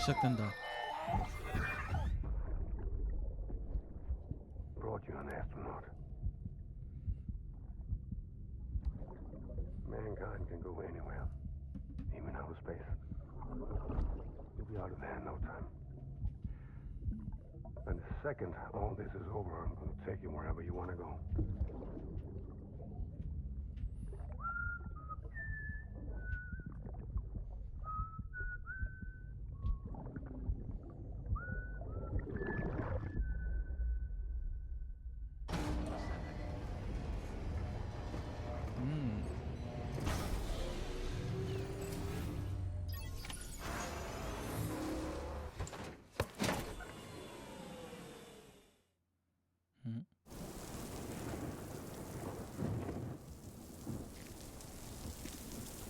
시작된다. Brought you an astronaut. Mankind can go anywhere, even outer space. You'll be out of there in no time. And the second all this is over, I'm going to take you wherever you want to go.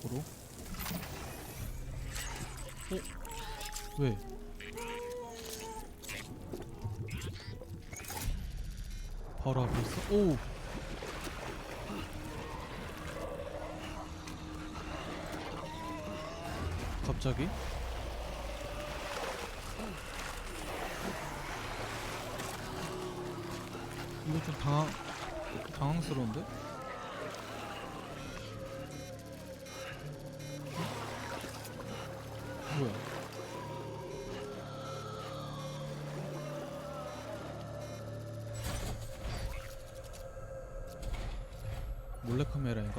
도로? 왜? 바로 앞에 있어? 오! 갑자기? 이거 좀 당황스러운데? 뭐야? 몰래카메라인가?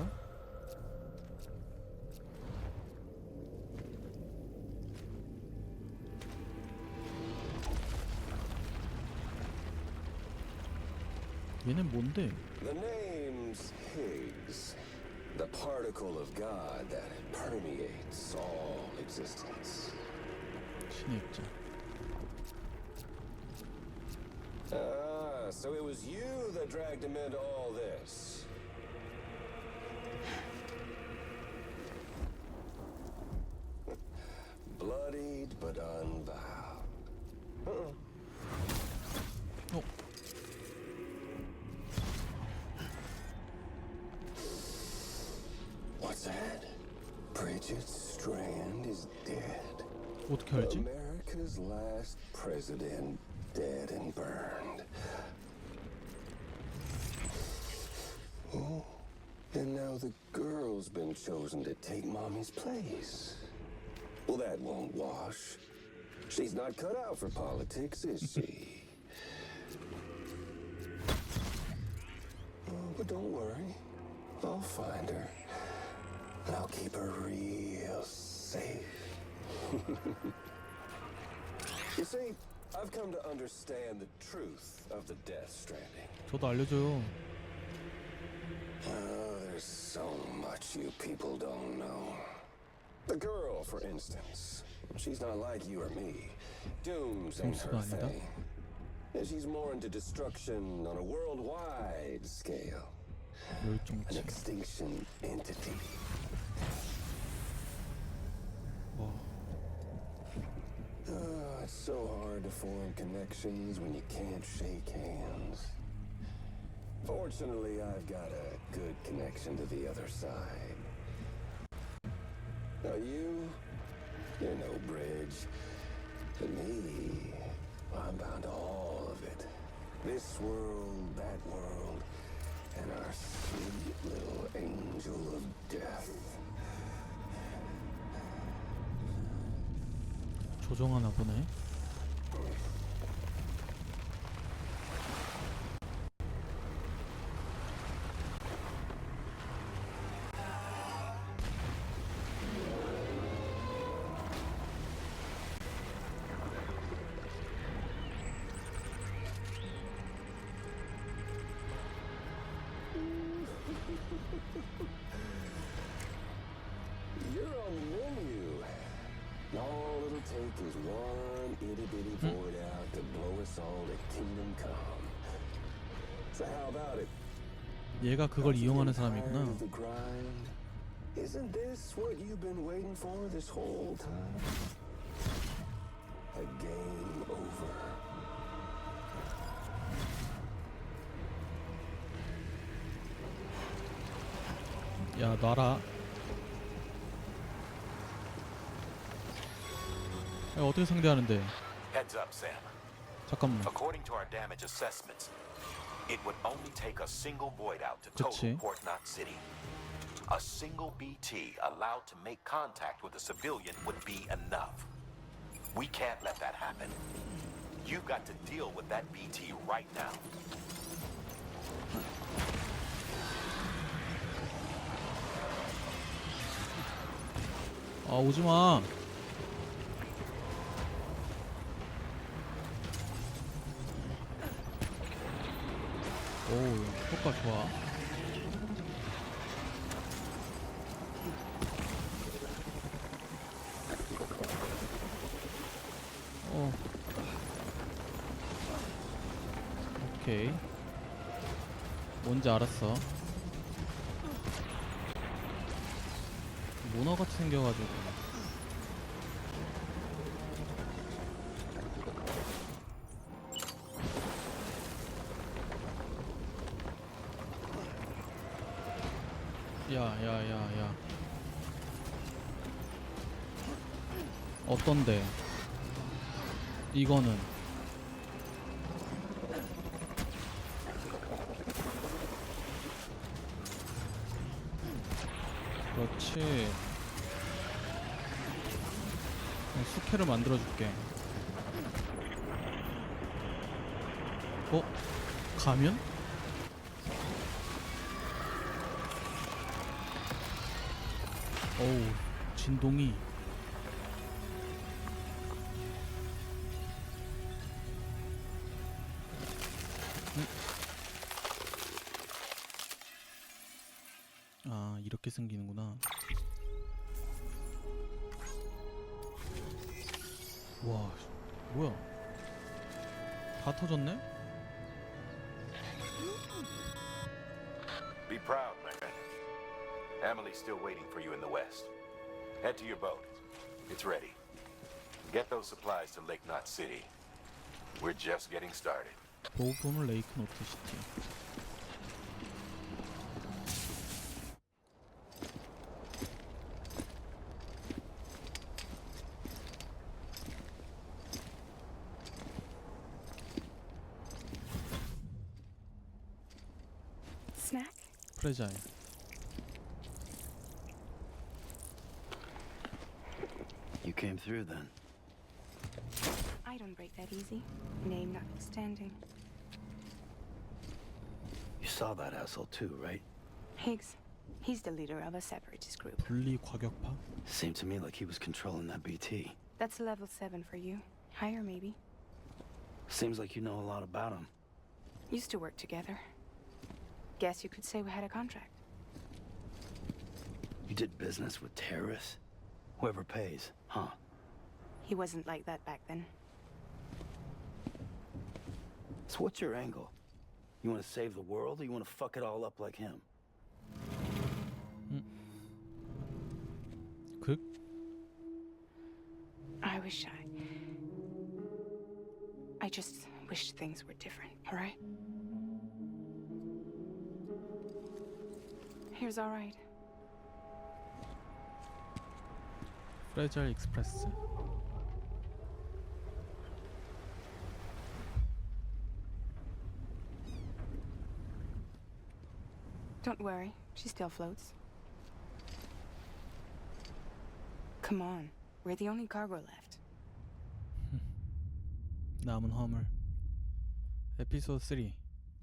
얘는 뭔데? The name's Higgs, the particle of God that permeates all existence. 신의 입자. Ah, so it was you that dragged him into all this. Bloodied but unvowed. 어? What's that? Bridget Strand is dead. 어떻게 알지? America's last president dead and burned. Oh, and now the girl's been chosen to take Mommy's place. Well, that won't wash. She's not cut out for politics, is she? Oh, but don't worry. I'll find her. And I'll keep her real safe. You see, I've come to understand the truth of the Death Stranding. 저도 알려줘요. Oh, there's so much you people don't know. The girl, for instance. She's not like you or me. Doom's ain't her 아니다. thing. And she's more into destruction on a worldwide scale. An 멸종치. extinction entity. 와. Oh, it's so hard to form connections when you can't shake hands. Fortunately, I've got a good connection to the other side. Now you're no bridge. To me, I'm bound to all of it. This world, that world, and our sweet little angel of death. 조종하나 보네. You're on the menu. All it'll take is one itty-bitty void out to blow us all to kingdom come. So how about it? 얘가 그걸 이용하는 사람이구나. Tired of the grind? Isn't this what you've been waiting for this whole time? A game over. 야, 놔라. 야, 어떻게 상대하는데? Heads up, Sam. 잠깐만. According to our damage assessments, it would only take a single void out to 그치. total Port Knot City. A single BT allowed to make contact with a civilian would be enough. We can't let that happen. You've got to deal with that BT right now. 아, 오지마. 오, 효과 좋아. 어. 오케이. 뭔지 알았어. 모너같이 생겨가지고. 야. 어떤데? 이거는 그렇지. 숙회를 만들어줄게. 어? 가면? 어우, 진동이. 아, 이렇게 생기는구나. 와, 뭐야? 다 터졌네? Be proud, my friend. Emily's still waiting for you in the west. Head to your boat. It's ready. Get those supplies to Lake Knot City. We're just getting started. 보호범을 레이크 노트 시티. Snack? 프레자일. You came through then. I don't break that easy. Name notwithstanding. You saw that asshole too, right? Higgs. He's the leader of a separatist group. 분리 과격파? Seemed to me like he was controlling that BT. That's level 7 for you. Higher, maybe. Seems like you know a lot about him. Used to work together. Guess you could say we had a contract. You did business with terrorists? Whoever pays, huh? He wasn't like that back then. So what's your angle? You want to save the world or you want to fuck it all up like him? 극? I just wish things were different, alright? Here's alright. 프레자일 익스프레스. Don't worry, she still floats. Come on, we're the only cargo left. 남은 화물. 에피소드 3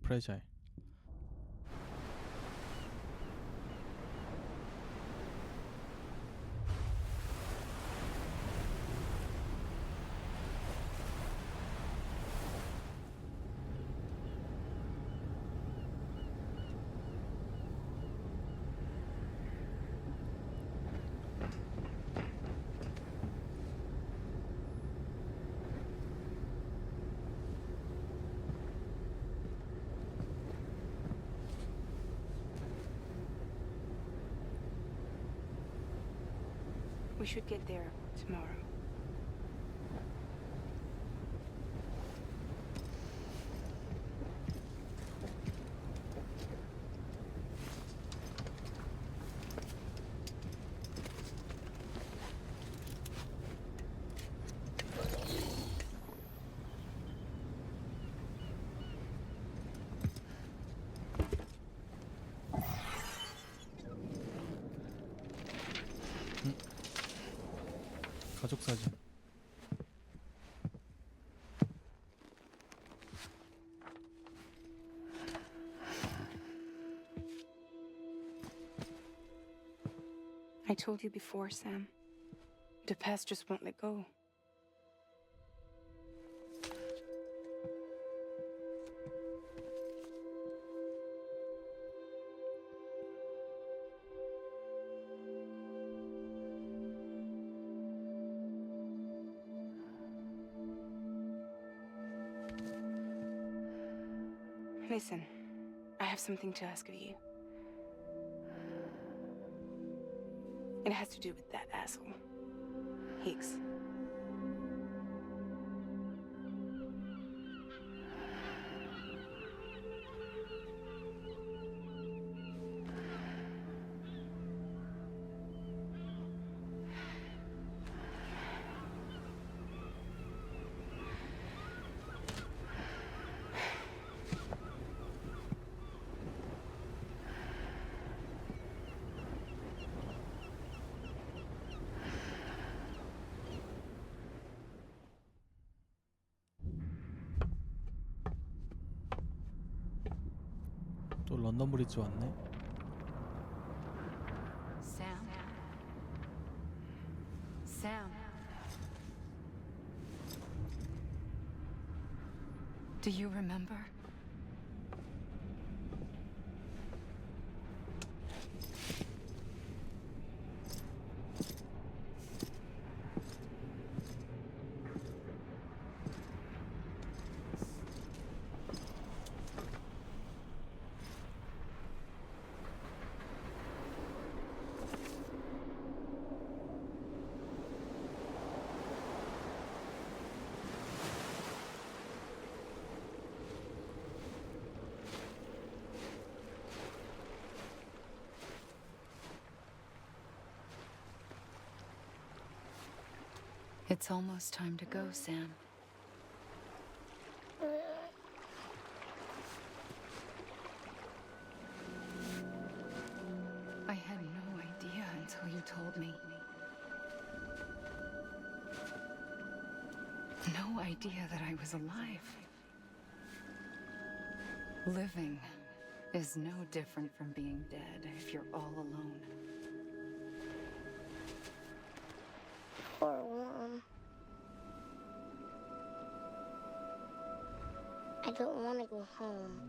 프레자일. We should get there tomorrow. 가족 사진. I told you before, Sam. The past just won't let go. Listen, I have something to ask of you. It has to do with that asshole, Higgs. 또 런던 브리지 왔네. Sam? Sam? Do you remember? It's almost time to go, Sam. I had no idea until you told me. No idea that I was alive. Living is no different from being dead if you're all alone. Poor Mom. I don't want to go home.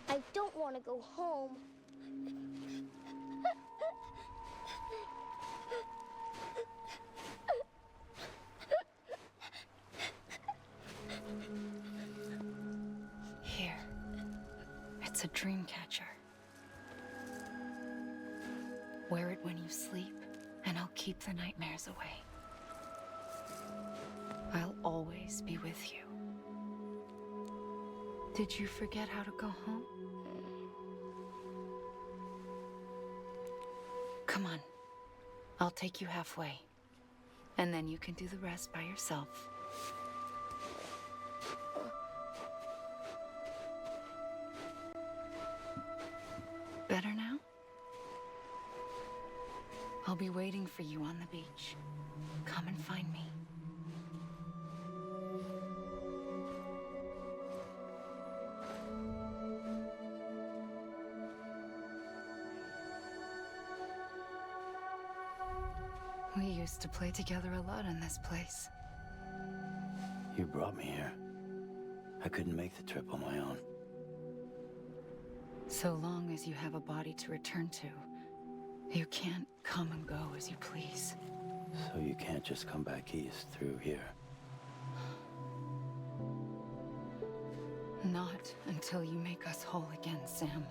I don't want to go home. Here. It's a dream catcher. Wear it when you sleep, and I'll keep the nightmares away. I'll always be with you. Did you forget how to go home? Come on. I'll take you halfway. And then you can do the rest by yourself. Better now? I'll be waiting for you on the beach. Come and find me. We used to play together a lot in this place. You brought me here. I couldn't make the trip on my own. So long as you have a body to return to, you can't come and go as you please. So you can't just come back east through here. Not until you make us whole again, Sam.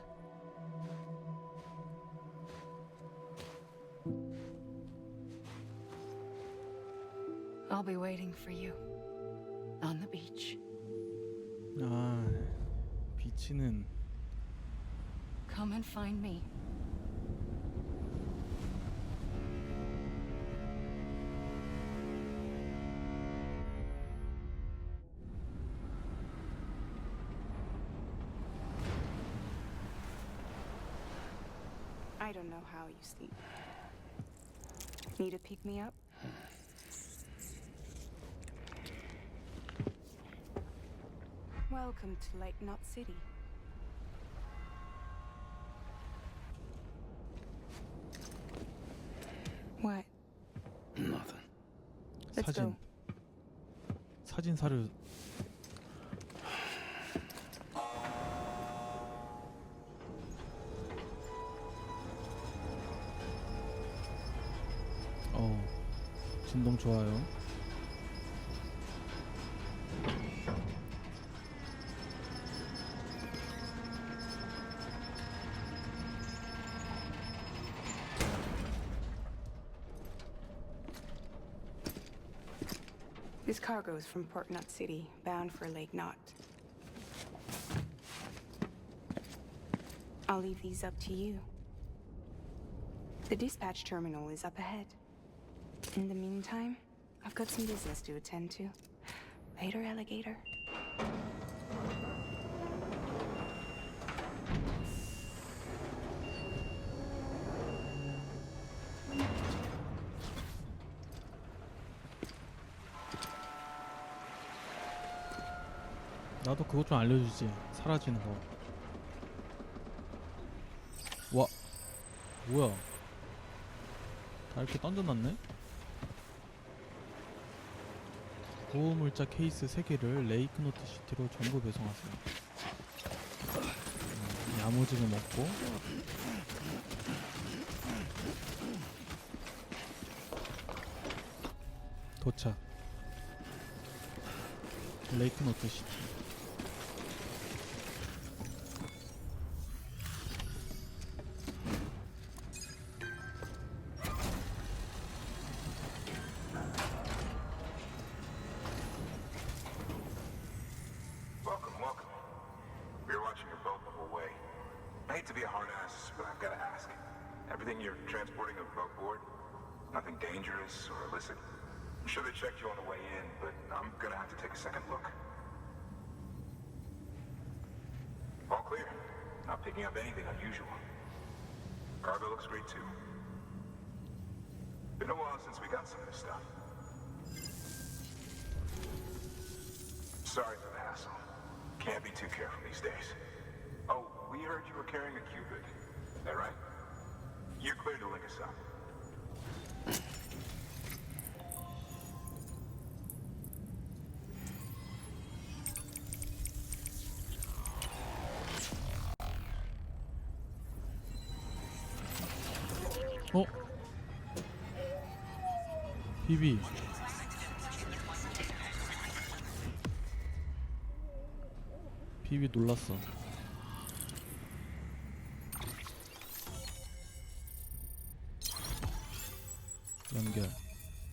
I'll be waiting for you on the beach. 아, 비치는 Come and find me. I don't know how you sleep. Need a pick-me-up? Welcome to Lake Knot City. What? Nothing. Let's 사진. go. 사진사를 진동 좋아요. This cargo is from Port Knot City, bound for Lake Knot. I'll leave these up to you. The dispatch terminal is up ahead. In the meantime, I've got some business to attend to. Later, alligator. 나도 그것 좀 알려주지. 사라지는 거. 와, 뭐야? 다 이렇게 던져놨네? 보호물자 케이스 3개를 레이크노트 시티로 전부 배송하세요. 야무지게 먹고. 도착. 레이크노트 시티. Welcome, welcome. We're watching your boat move away. I hate to be a hard ass, but I've got to ask. Everything you're transporting above board? Nothing dangerous or illicit? I'm sure they checked you on the way in, but I'm gonna have to take a second look. All clear. Not picking up anything unusual. Cargo looks great too. Been a while since we got some of this stuff. Sorry for the hassle. Can't be too careful these days. Oh, we heard you were carrying a Cupid. Is that right? You're clear to link us up. 어? 비비. 비비 놀랐어. 연결.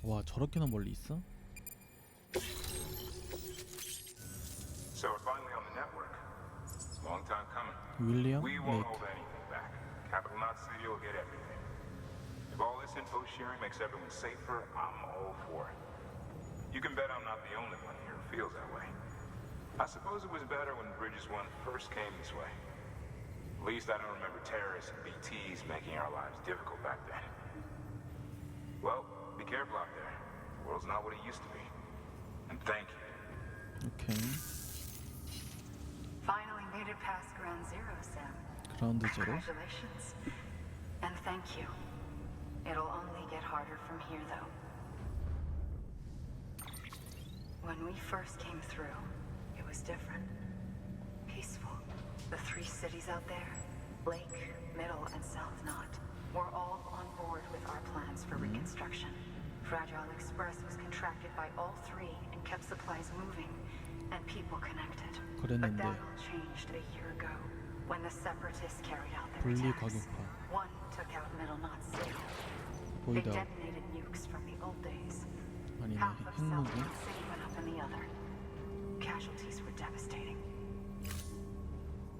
와, 저렇게나 멀리 있어? So we're finally on the network. Long time coming. 윌리엄 We won't 레이크. hold anything back. Capital Knot City will get everything. If all this info sharing makes everyone safer, I'm all for it. You can bet I'm not the only one here who feels that way. I suppose it was better when Bridges 1 first came this way. At least I don't remember terrorists and BTs making our lives difficult back then. Well, be careful out there. The world's not what it used to be. And thank you. 오케이. Finally made it past Ground Zero, Sam. 그라운드 제로. Congratulations. And thank you. It'll only get harder from here, though. When we first came through, it was different. Peaceful. The 3 cities out there, Lake, Middle, and South Knot, were all on board with our plans for reconstruction. Fragile Express was contracted by all 3 and kept supplies moving and people connected. But 그랬는데 that all changed a year ago when the Separatists carried out their 분리 attacks. 과격파. One took out Middle Knot City. They 보이다. detonated nukes from the old days. 아니네. Half of South 핵무기. Knot City went up in the other. Casualties were devastating.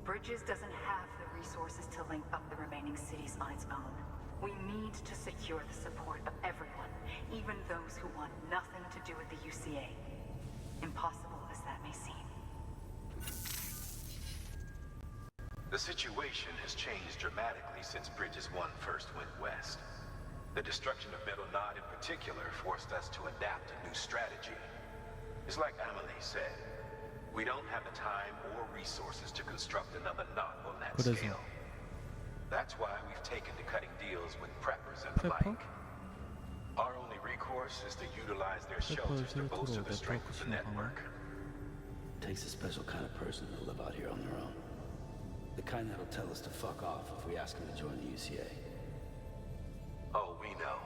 Bridges doesn't have the resources to link up the remaining cities on its own. We need to secure the support of everyone, even those who want nothing to do with the UCA. Impossible as that may seem. The situation has changed dramatically since Bridges 1 first went west. The destruction of Metal Knot in particular forced us to adapt a new strategy. It's like Amelie said, we don't have the time or resources to construct another knot on that 그래서. scale. That's why we've taken to cutting deals with preppers and the 프레퍼? like. Our only recourse is to utilize their 프레퍼 shelters to bolster 쉘터로 the strength 네트워크 of the 신호 강화. network. Takes a special kind of person to live out here on their own. The kind that'll tell us to fuck off if we ask them to join the UCA. Oh, we know.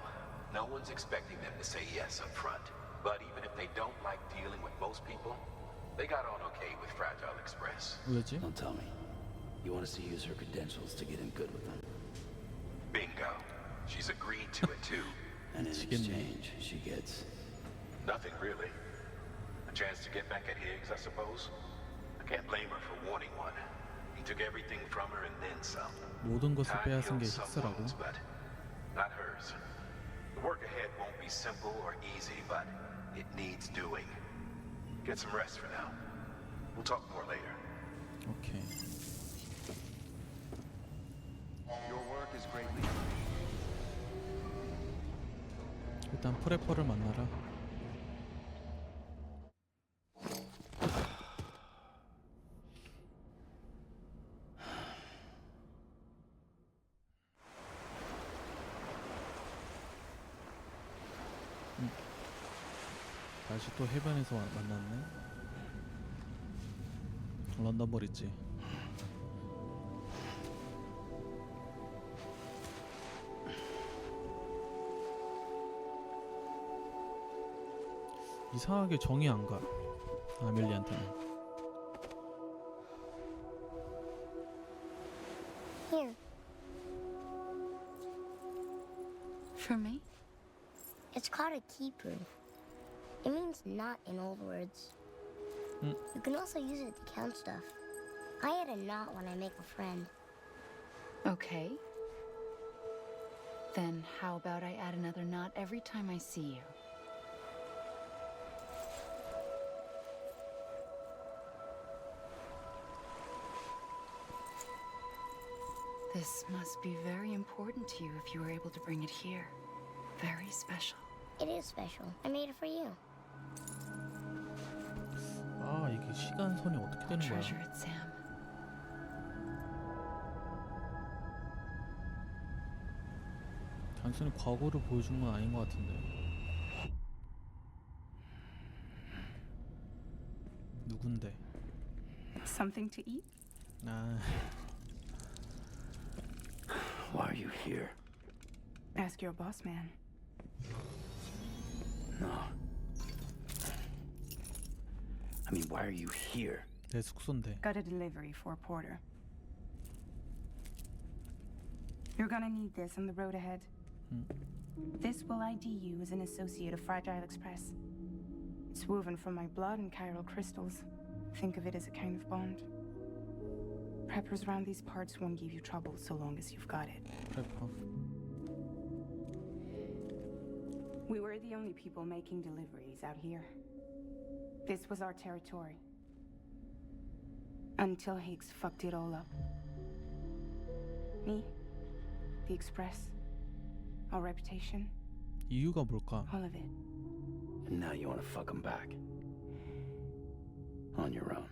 No one's expecting them to say yes up front. But even if they don't like dealing with most people, they got on okay with Fragile Express. 왜지? Don't tell me. You want us to use her credentials to get in good with them. Bingo. She's agreed to it too. And in exchange, she gets... Nothing really. A chance to get back at Higgs, I suppose. I can't blame her for wanting one. He took everything from her and then some. 모든 것을 Time 빼앗은 게 heals some 힉스라고. wounds, but not hers. The work ahead won't be simple or easy, but it needs doing. Get some rest for now. We'll talk more later. 오케이. Your work is greatly 일단 프레퍼를 만나라. 다시 또 해변에서 만났네. 런던 브릿지. 이상하게 정이 안 가. 아멜리한테는. Here. For me? It's called a keeper. It means knot in old words. You can also use it to count stuff. I add a knot when I make a friend. Okay. Then how about I add another knot every time I see you? This must be very important to you if you were able to bring it here. Very special. It is special. I made it for you. 아 이게 시간선이 어떻게 되는 거야? Treasure it, Sam. 단순히 과거를 보여준 건 아닌 것 같은데. 누군데? Something to eat? 아 Why are you here? Ask your boss man. No. I mean, why are you here? 내 숙소인데. Got a delivery for Porter. You're gonna need this on the road ahead. This will ID you as an associate of Fragile Express. It's woven from my blood and chiral crystals. Think of it as a kind of bond. Preppers around these parts won't give you trouble so long as you've got it. 프레퍼. We were the only people making deliveries out here. This was our territory. Until Higgs fucked it all up. Me, the Express, our reputation, 이유가 뭘까? all of it. And now you want to fuck them back. On your own.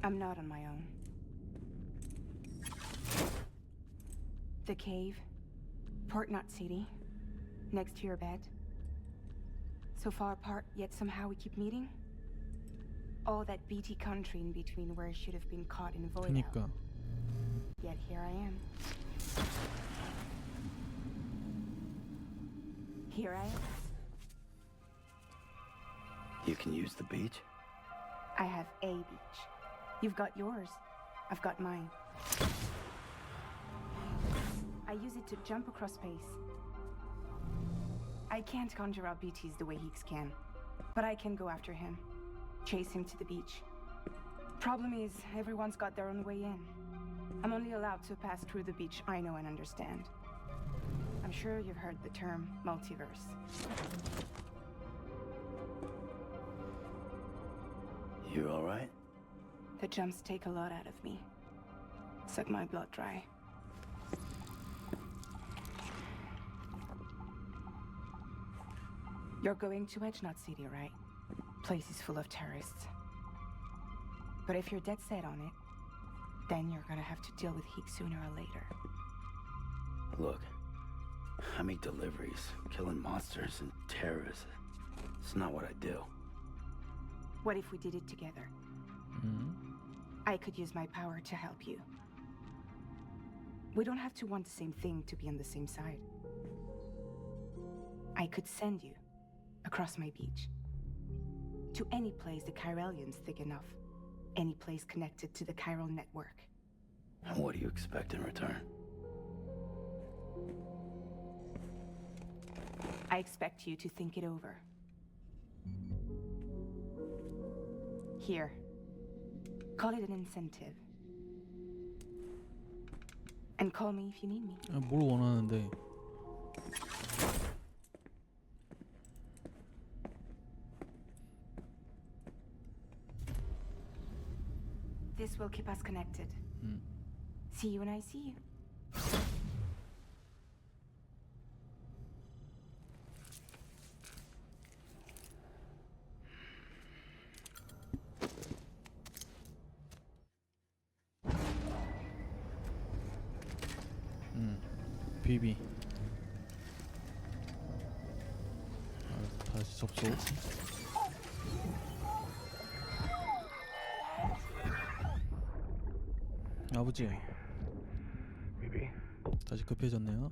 I'm not on my own. The cave, Port Knot City, next to your bed. So far apart, yet somehow we keep meeting. All that BT country in between where I should have been caught in void out. 그니까. Yet here I am. Here I am. You can use the beach? I have a beach. You've got yours. I've got mine. I use it to jump across space. I can't conjure up BTs the way Higgs can, but I can go after him, chase him to the beach. Problem is, everyone's got their own way in. I'm only allowed to pass through the beach I know and understand. I'm sure you've heard the term multiverse. You all right? The jumps take a lot out of me. Suck my blood dry. You're going to Edge Knot City, right? Place is full of terrorists. But if you're dead set on it, then you're gonna have to deal with Heek sooner or later. Look, I make deliveries, killing monsters and terrorists. It's not what I do. What if we did it together? I could use my power to help you. We don't have to want the same thing to be on the same side. I could send you across my beach to any place the Chiralian's thick enough. Any place connected to the chiral network. And what do you expect in return? I expect you to think it over. Here. Call it an incentive. And call me if you need me. 뭘 원하는데? This will keep us connected. See you when I see you. 비비. 다시 접속. 아버지. BB? 다시 급해졌네요.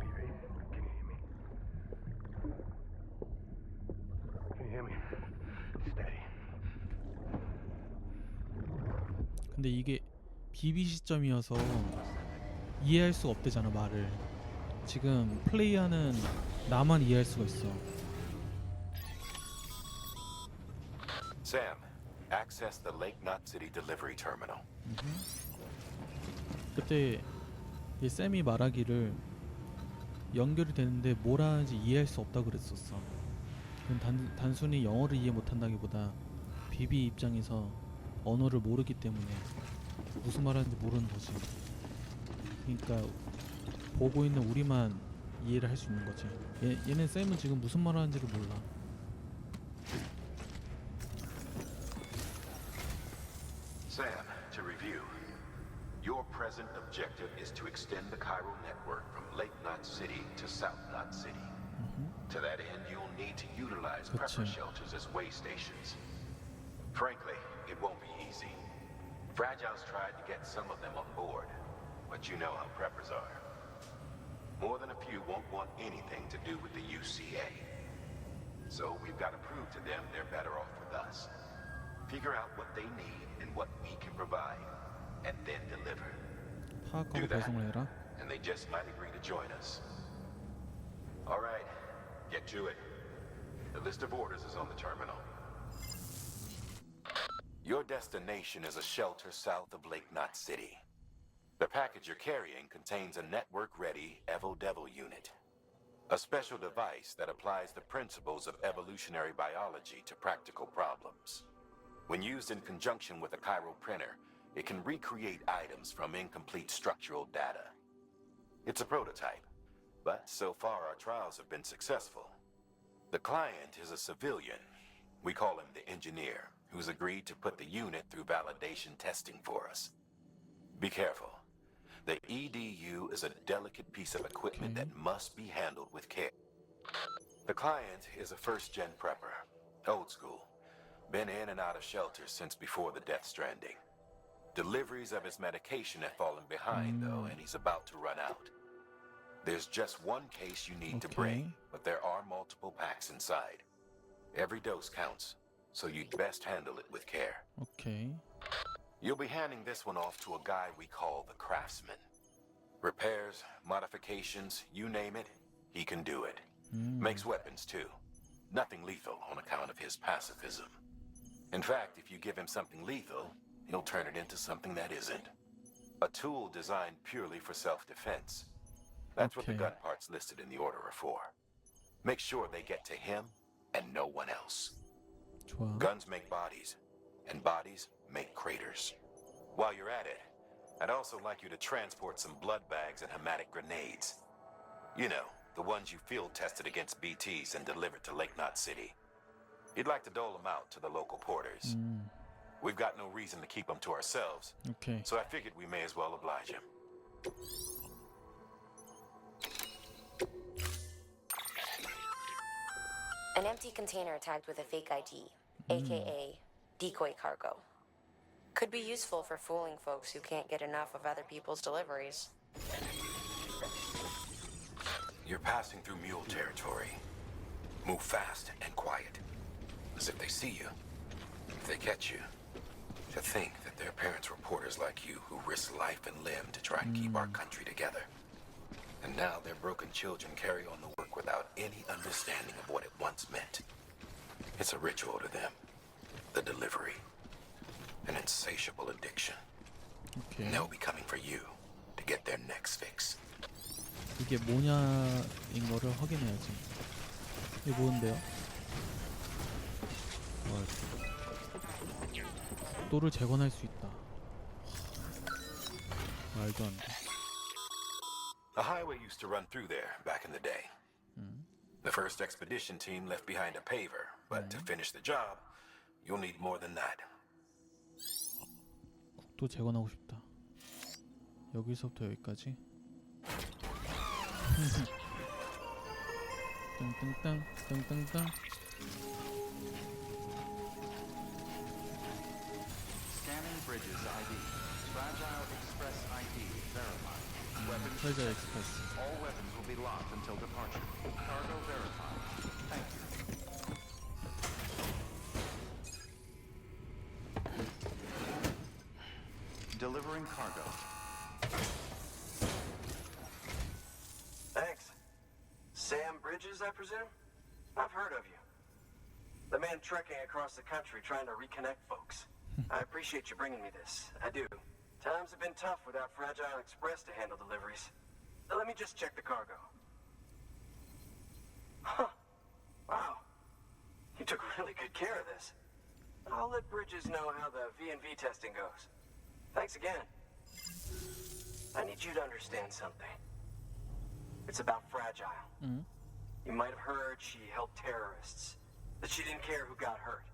BB? Can you hear me? Steady. 근데 이게 비비 시점이어서 이해할 수가 없대잖아 말을. 지금 플레이하는 나만 이해할 수가 있어. Sam, access the Lake Knot City delivery terminal. 그때 이 쌤이 말하기를 연결이 되는데 뭘 하는지 이해할 수 없다고 그랬었어. 그건 단순히 영어를 이해 못한다기보다 비비 입장에서 언어를 모르기 때문에 무슨 말하는지 모르는 거지. 그러니까 보고 있는 우리만 이해를 할 수 있는 거지. 얘는 쌤은 지금 무슨 말하는지를 몰라. Sam, to review, your present objective is to extend the chiral network from Lake Knot City to South Knot City. To that end, you'll need to utilize prepper shelters as way stations. Frankly, it won't be easy. Fragile's tried to get some of them on board, but you know how preppers are. More than a few won't want anything to do with the UCA. So we've got to prove to them they're better off with us. Figure out what they need and what we can provide, and then deliver. 파악하고 Do that, 배송을 해라. and they just might agree to join us. All right, get to it. The list of orders is on the terminal. Your destination is a shelter south of Lake Knot City. The package you're carrying contains a network-ready Evo-Devil unit. A special device that applies the principles of evolutionary biology to practical problems. When used in conjunction with a chiral printer, it can recreate items from incomplete structural data. It's a prototype, but so far our trials have been successful. The client is a civilian. We call him the engineer, who's agreed to put the unit through validation testing for us. Be careful. The EDU is a delicate piece of equipment that must be handled with care. The client is a first-gen prepper, old school. Been in and out of shelters since before the death stranding. Deliveries of his medication have fallen behind, though, and he's about to run out. There's just one case you need to bring, but there are multiple packs inside. Every dose counts, so you'd best handle it with care. 오케이. You'll be handing this one off to a guy we call the Craftsman. Repairs, modifications, you name it, he can do it. Makes weapons, too. Nothing lethal on account of his pacifism. In fact, if you give him something lethal, he'll turn it into something that isn't. A tool designed purely for self-defense. That's what the gun parts listed in the order are for. Make sure they get to him and no one else. 좋아. Guns make bodies, and bodies make craters. While you're at it, I'd also like you to transport some blood bags and hematic grenades. You know, the ones you field tested against BTs and delivered to Lake Knot City. You'd like to dole them out to the local porters. We've got no reason to keep them to ourselves, 오케이. so I figured we may as well oblige him. An empty container tagged with a fake ID, aka decoy cargo. Could be useful for fooling folks who can't get enough of other people's deliveries. You're passing through mule territory. Move fast and quiet, as if they see you, if they catch you. To think that their parents were reporters like you who risk life and limb to try and keep our country together. And now their broken children carry on the work without any understanding of what it once meant. It's a ritual to them. The delivery. An insatiable addiction. 오케이. And they'll be coming for you to get their next fix. 이게 뭐냐인 거를 확인해야지. 이게 뭔데요? 또를 재건할 수 있다. 말도 안 돼. A highway used to run through there back in the day. The first expedition team left behind a paver, but to finish the job, you'll need more than that. 국도 재건하고 싶다. 여기서부터 여기까지. 땅땅땅 땅땅땅. Scanning bridges ID. Fragile Express ID verified. Weapons 프레저 detected. 엑스프레스. All weapons will be locked until departure. Cargo verified. Thank you. Delivering cargo. Thanks. Sam Bridges, I presume? I've heard of you. The man trekking across the country trying to reconnect folks. I appreciate you bringing me this. I do. Times have been tough without Fragile Express to handle deliveries. Let me just check the cargo. Huh. Wow. You took really good care of this. I'll let Bridges know how the V&V testing goes. Thanks again. I need you to understand something. It's about Fragile. You might have heard she helped terrorists, that she didn't care who got hurt.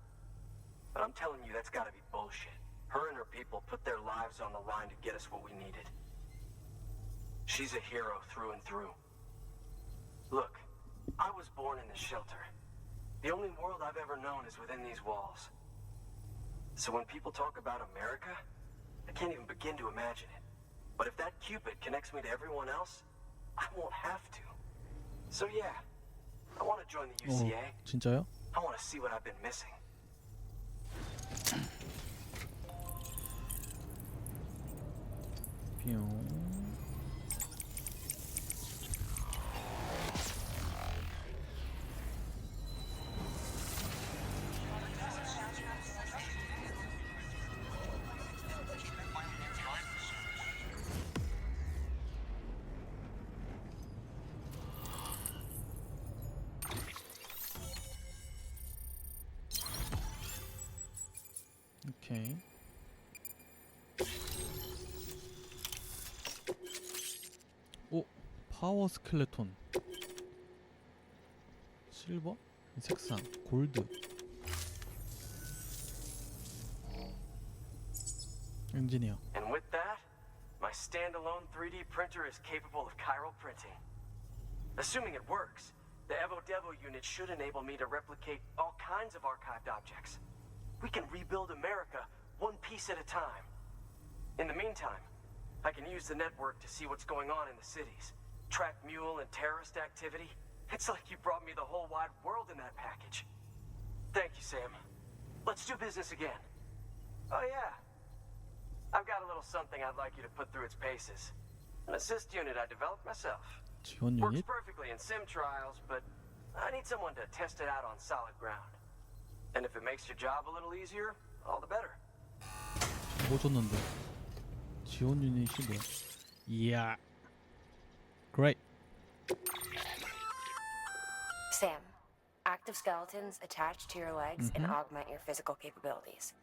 But I'm telling you, that's gotta be bullshit. Her and her people put their lives on the line to get us what we needed. She's a hero through and through. Look, I was born in this shelter. The only world I've ever known is within these walls. So when people talk about America, I can't even begin to imagine it. But if that Cupid connects me to everyone else, I won't have to. So yeah, I want to join the UCA. 진짜요? I want to see what I've been missing. 뿅. 오케이. 오, 파워 스켈레톤. 실버? 색상, 골드. 엔지니어. And with that, my standalone 3D printer is capable of chiral printing. Assuming it works, the Evo Devo unit should enable me to replicate all kinds of archived objects. We can rebuild America one piece at a time. In the meantime, I can use the network to see what's going on in the cities, track mule and terrorist activity. It's like you brought me the whole wide world in that package. Thank you, Sam. Let's do business again. Oh yeah, I've got a little something I'd like you to put through its paces. An assist unit I developed myself. 지원 Works 유닛? perfectly in sim trials, but I need someone to test it out on solid ground. And if it makes your job a little easier, all the better. 뭐 줬는데? 지원 유닛이 뭐야? 이야. Great. Sam, Act active skeletons attach to your legs and augment your physical capabilities.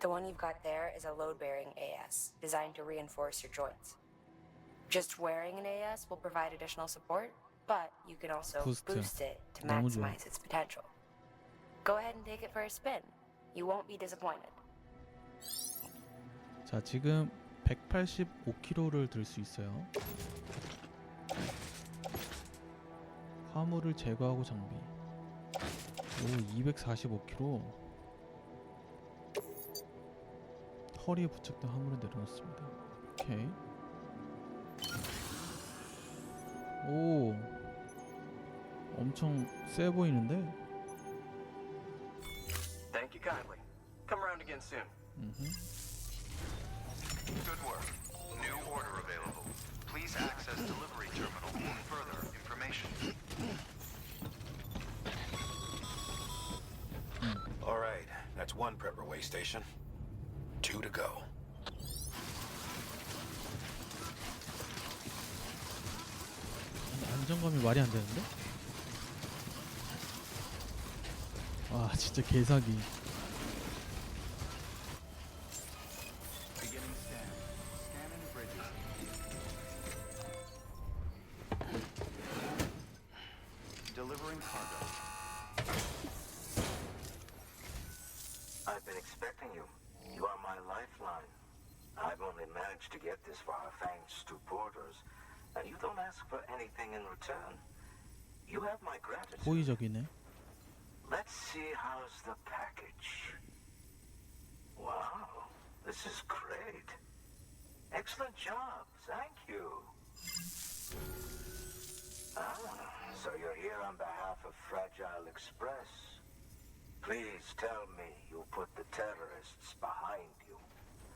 The one you've got there is a load-bearing AS, designed to reinforce your joints. Just wearing an AS will provide additional support, but you can also boost it to 너무 좋아. maximize its potential. Go ahead and take it for a spin. You won't be disappointed. 자, 지금 185kg를 들 수 있어요. 화물을 제거하고 장비. 오, 245kg. 허리에 부착된 화물을 내려놓습니다. 오케이. 오, 엄청 세 보이는데? Thank you kindly. Come around again soon. Good work. New order available. Please access delivery terminal for further information. All right, that's one prepper way station. 2 to go. 안정감이 말이 안 되는데? 와, 진짜 개사기. Beginning scan. Scanning bridges. Delivering cargo. I've been expecting you. You are my lifeline. I've only managed to get this far thanks to porters, and you don't ask for anything in return. You have my gratitude. 호의적이네. Let's see how's the package. Wow, this is great. Excellent job, thank you. Ah, so you're here on behalf of Fragile Express. Please tell me you put the terrorists behind you.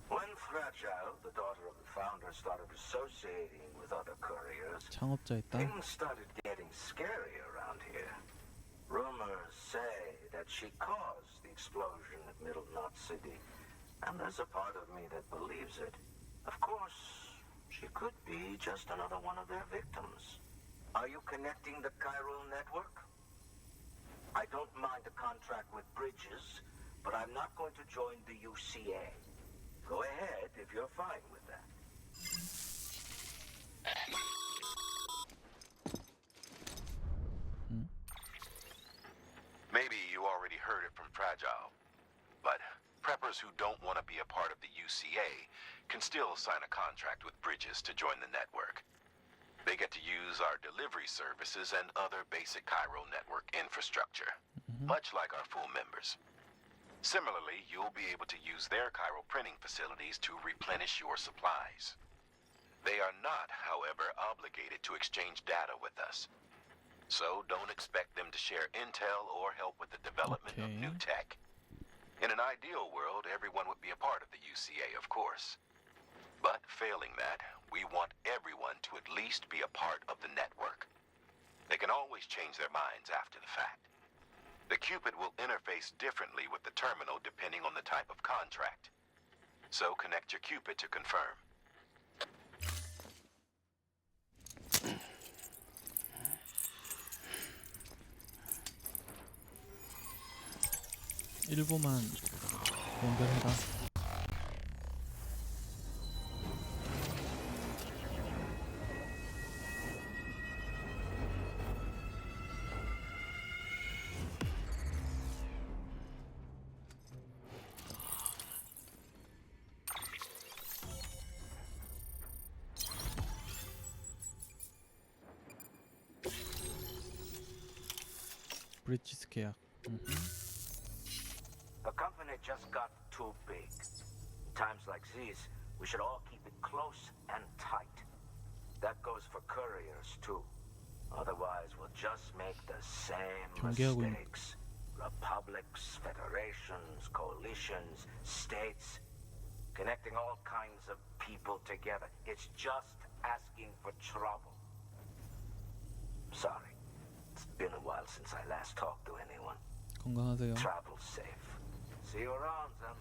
When Fragile, the daughter of the founder, started associating with other couriers, 창업자의 딸. things started getting scary around here. Rumors say that she caused the explosion at Middle Knot City, and there's a part of me that believes it. Of course, she could be just another one of their victims. Are you connecting the chiral network? I don't mind a contract with Bridges, but I'm not going to join the UCA. Go ahead if you're fine with that. Maybe you already heard it from Fragile, but preppers who don't want to be a part of the UCA can still sign a contract with Bridges to join the network. They get to use our delivery services and other basic Cairo network infrastructure, much like our full members. Similarly, you'll be able to use their Cairo printing facilities to replenish your supplies. They are not, however, obligated to exchange data with us. So don't expect them to share intel or help with the development of new tech. In an ideal world, everyone would be a part of the UCA, of course. But failing that, we want everyone to at least be a part of the network. They can always change their minds after the fact. The Cupid will interface differently with the terminal depending on the type of contract. So connect your Cupid to confirm. 일부만 연결해라. 브리지스 계약. The company just got too big. In times like these, we should all keep it close and tight. That goes for couriers too. Otherwise, we'll just make the same mistakes. Republics, federations, coalitions, states, connecting all kinds of people together. It's just asking for trouble. Sorry. It's been a while since I last talked to anyone. 건강하세요. Travel safe. See you around, Sam.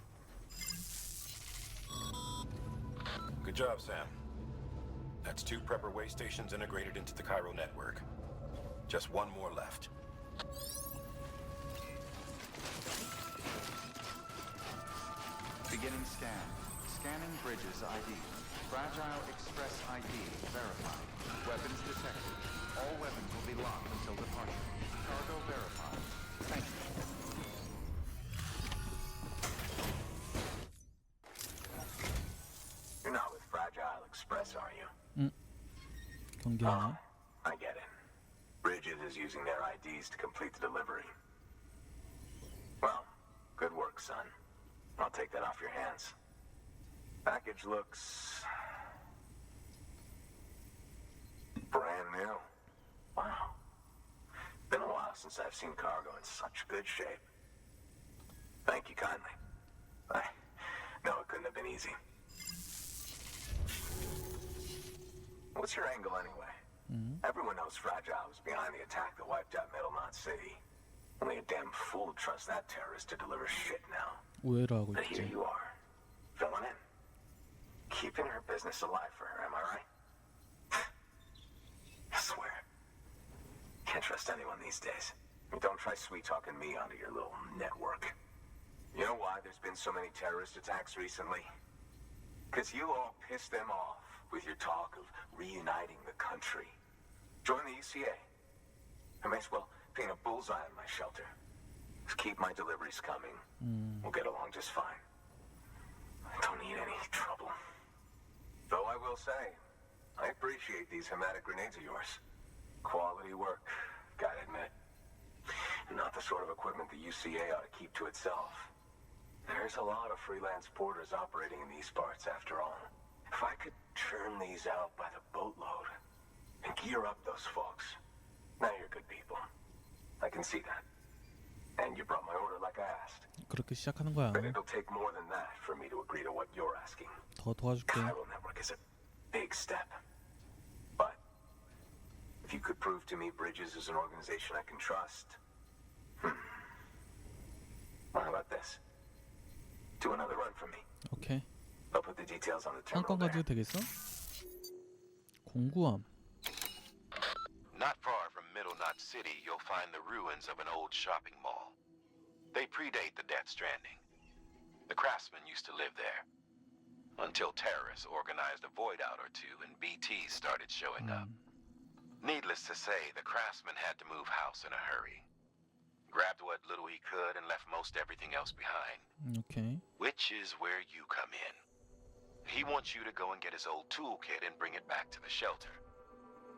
Good job, Sam. That's 2 prepper way stations integrated into the Cairo network. Just one more left. Beginning scan. Scanning Bridges ID. Fragile Express ID verified. Weapons detected. All weapons will be locked until departure. Cargo verified. Thank you. You're not with Fragile Express, are you? 경계하네. I get it. Bridges is using their IDs to complete the delivery. Well, good work, son. I'll take that off your hands. Package looks... brand new. Wow. Been a while since I've seen cargo in such good shape. Thank you kindly. I know it couldn't have been easy. What's your angle anyway? Everyone knows Fragile was behind the attack that wiped out Middlemont City. Only a damn fool trusts that terrorist to deliver shit now. 오해를 하고 But here 있지. you are, filling in. Keeping her business alive for her, am I right? I swear. Can't trust anyone these days. Don't try sweet-talking me onto your little network. You know why there's been so many terrorist attacks recently? Because you all pissed them off with your talk of reuniting the country. Join the UCA. I may as well paint a bullseye on my shelter. Just keep my deliveries coming. We'll get along just fine. I don't need any trouble. Though I will say, I appreciate these hematic grenades of yours. Quality work, gotta admit. Not the sort of equipment the UCA ought to keep to itself. There's a lot of freelance porters operating in these parts, after all. If I could churn these out by the boatload and gear up those folks. Now you're good people. I can see that. And you brought my order like I asked. 그렇게 시작하는 거야. But it'll take more than that for me to agree to what you're asking. 더 도와줄게. Chiral network is a big step. But if you could prove to me Bridges is an organization I can trust. Well, how about this? Do another run for me. 오케이. I'll put the details on the 한 terminal 건 there. 가지고 되겠어? 공구함. Not far from Middle Knot City, you'll find the ruins of an old shopping mall. They predate the Death Stranding. The craftsmen used to live there. Until terrorists organized a void out or two and BTs started showing up. Needless to say, the craftsman had to move house in a hurry. Grabbed what little he could and left most everything else behind. 오케이. Which is where you come in. He wants you to go and get his old toolkit and bring it back to the shelter.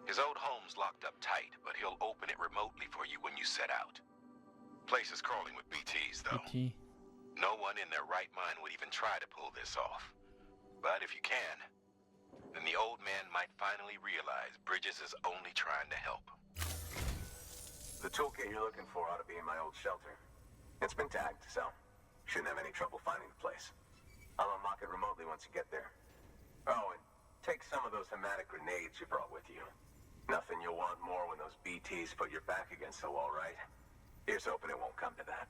His old home's locked up tight, but he'll open it remotely for you when you set out. Place is crawling with BTs, though. BT. No one in their right mind would even try to pull this off. But if you can, then the old man might finally realize Bridges is only trying to help. The toolkit you're looking for ought to be in my old shelter. It's been tagged, so shouldn't have any trouble finding the place. I'll unlock it remotely once you get there. Oh, and take some of those hematic grenades you brought with you. Nothing you'll want more when those BTs put your back against the wall, right? Here's hoping it won't come to that.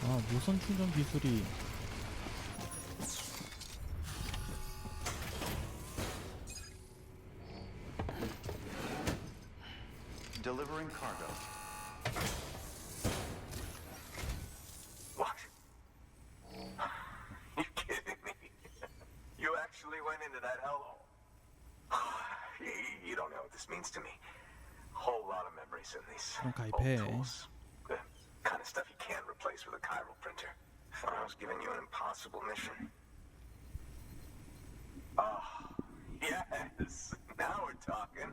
아, 무선 충전 기술이 Delivering cargo. What? You kidding me? You actually went into that hellhole? You don't know what this means to me. Whole lot of memories in these 그럼 old 가입해. tools. The kind of stuff you can't replace with a chiral printer. I was giving you an impossible mission. Oh, yes. Now we're talking.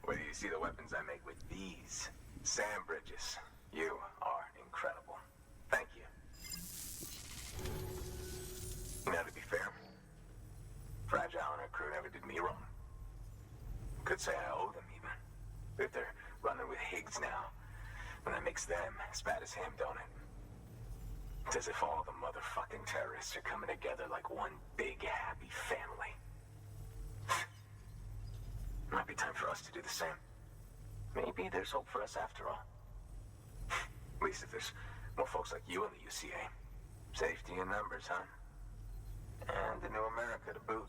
Wait till you see the weapons I make with these. Sam Bridges, you are incredible. Thank you. Now, to be fair, Fragile and her crew never did me wrong. Could now. And that makes them as bad as him, don't it? It's as if all the motherfucking terrorists are coming together like one big happy family. Might be time for us to do the same. Maybe there's hope for us after all. At least if there's more folks like you in the UCA. Safety in numbers, huh? And the new America to boot.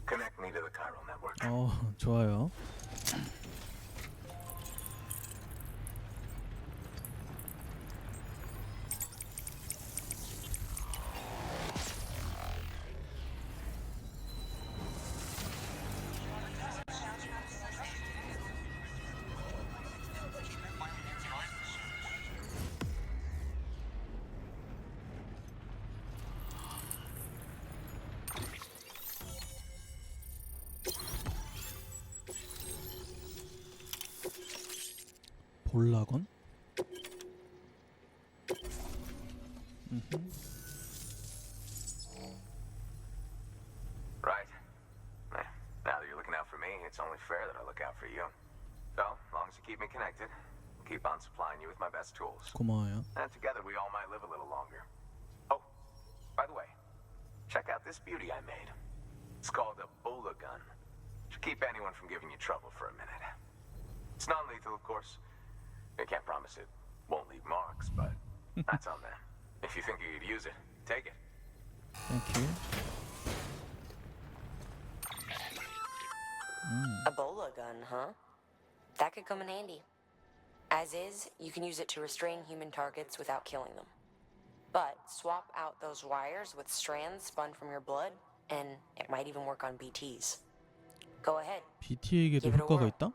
Connect me to the chiral network. 좋아요. 볼라건? Right. Now that you're looking out for me, it's only fair that I look out for you. So, as long as you keep me connected, I'll keep on supplying you with my best tools. 고마워요. And together we all might live a little longer. Oh, by the way, check out this beauty I made. It's called a Bola gun. Should keep anyone from giving you trouble for a minute. It's non-lethal, of course. I can't promise it won't leave marks, but that's on them. If you think you could use it, take it. Thank you. A bola gun, huh? That could come in handy. As is, you can use it to restrain human targets without killing them. But swap out those wires with strands spun from your blood, and it might even work on BTs. Go ahead. BT에게도 Give it a 효과가 whirl. 있다?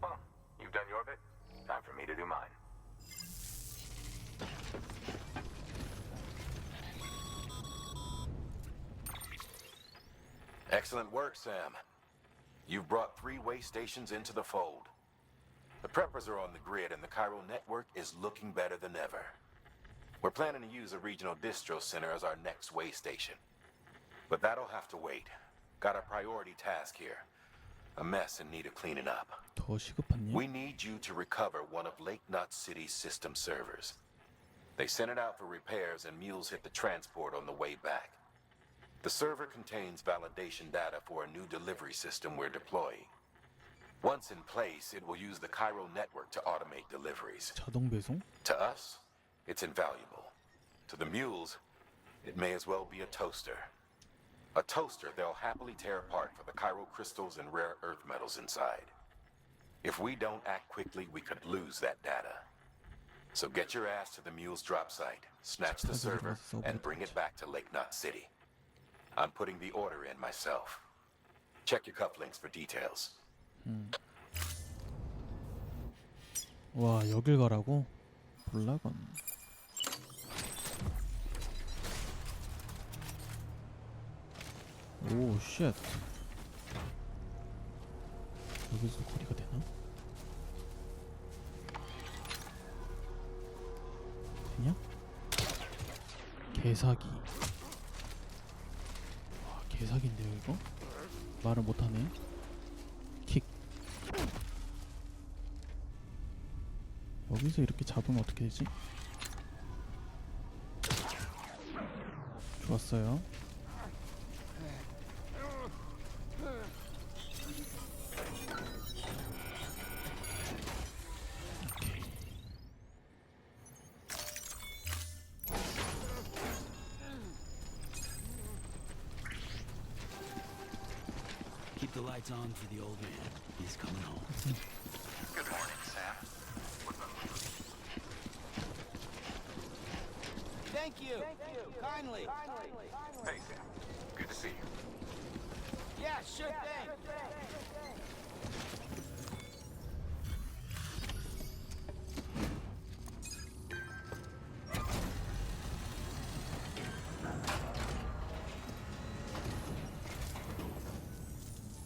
Well, you've done your bit. Time for me to do mine. Excellent work, Sam. You've brought 3 way stations into the fold. The preppers are on the grid and the chiral network is looking better than ever. We're planning to use a regional distro center as our next way station. But that'll have to wait. Got a priority task here. A mess in need of cleaning up. 더 시급한 일? We need you to recover one of Lake Knot City's system servers. They sent it out for repairs and mules hit the transport on the way back. The server contains validation data for a new delivery system we're deploying. Once in place, it will use the chiral network to automate deliveries. 자동 배송? To us, it's invaluable. To the mules, it may as well be a toaster. A toaster they'll happily tear apart for the chiral crystals and rare earth metals inside. If we don't act quickly, we could lose that data. So get your ass to the mule's drop site, snatch the server, and bring it back to Lake Knot City. I'm putting the order in myself. Check your cufflinks for details. 와, 여길 가라고? 볼라건. 오, 쉣. 여기서 거리가 되나? 되냐? 개사기. 와, 개사기인데요, 이거? 말을 못하네. 킥. 여기서 이렇게 잡으면 어떻게 되지? 좋았어요. Keep the lights on for the old man. He's coming home. Good morning, Sam. Thank you. Kindly. Hey, Sam. Good to see you. Yeah, sure thing.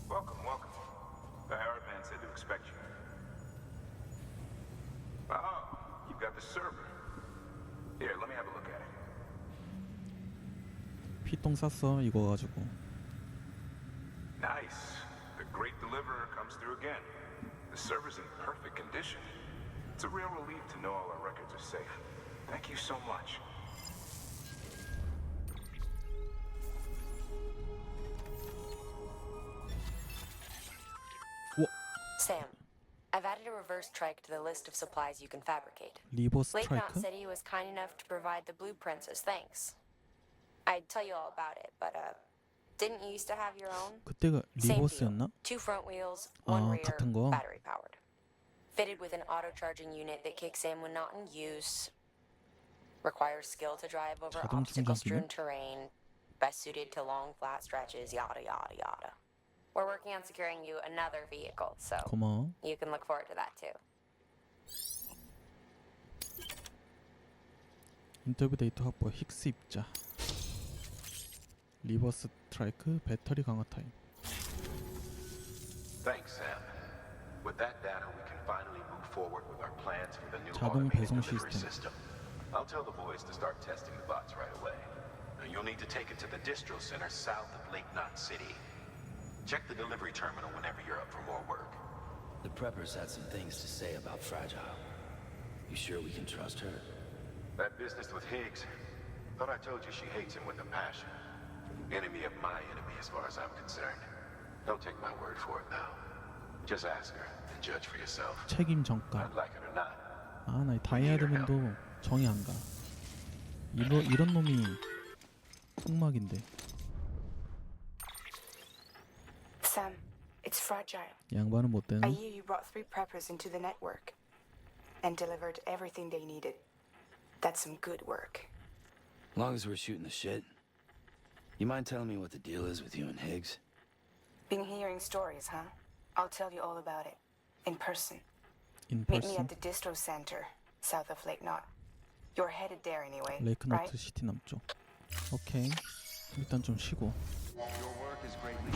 Welcome. The Herald man said to expect you. Oh, you've got the server. Here, let me have a look at it. 피똥 쌌어, 이거 가지고. server's in perfect condition. It's a real relief to know all our records are safe. Thank you so much. Sam, I've added a reverse trike to the list of supplies you can fabricate. 리버스 Lake Knot 트라이크? said he was kind enough to provide the blueprints as thanks. I'd tell you all about it, but didn't you used to have your own? 그때가 Same deal. 리버스였나? 2 front wheels, 1 rear, 같은 거. battery powered. Fitted with an auto-charging unit that kicks in when not in use. Requires skill to drive over 자동 obstacle-strewn 충전기네? terrain. Best suited to long, flat stretches, yada, yada, yada. We're working on securing you another vehicle, so 고마워. you can look forward to that too. 인터뷰 데이터 확보 힉스 입자. 리버스 트라이크 배터리 강화 타임. Thanks, Sam. With that data, we can finally move forward with our plans for the new 자동 automated 배송 delivery 시스템. system. I'll tell the boys to start testing the bots right away. Now, you'll need to take it to the distro center south of Lake Knot City. Check the delivery terminal whenever you're up for more work. The preppers had some things to say about Fragile. You sure we can trust her? That business with Higgs, thought I told you she hates him with a passion. Enemy of my enemy as far as I'm concerned. Don't take my word for it though. Just ask her and judge for yourself. 책임 전가. I'd like it or not. 아, 나 이 다이아드맨도 정이 안 가. 이런 놈이 흑막인데. Sam, it's Fragile. 양반은 못 되나? I hear you brought 3 preppers into the network and delivered everything they needed. That's some good work. As long as we're shooting the shit. You mind telling me what the deal is with you and Higgs? Been hearing stories, huh? I'll tell you all about it. In person. In Meet me person? at the distro center, south of Lake Knot. You're headed there anyway, 레이크 right? 노트 시티 남쪽. 오케이. 일단 좀 쉬고. Your work is greatly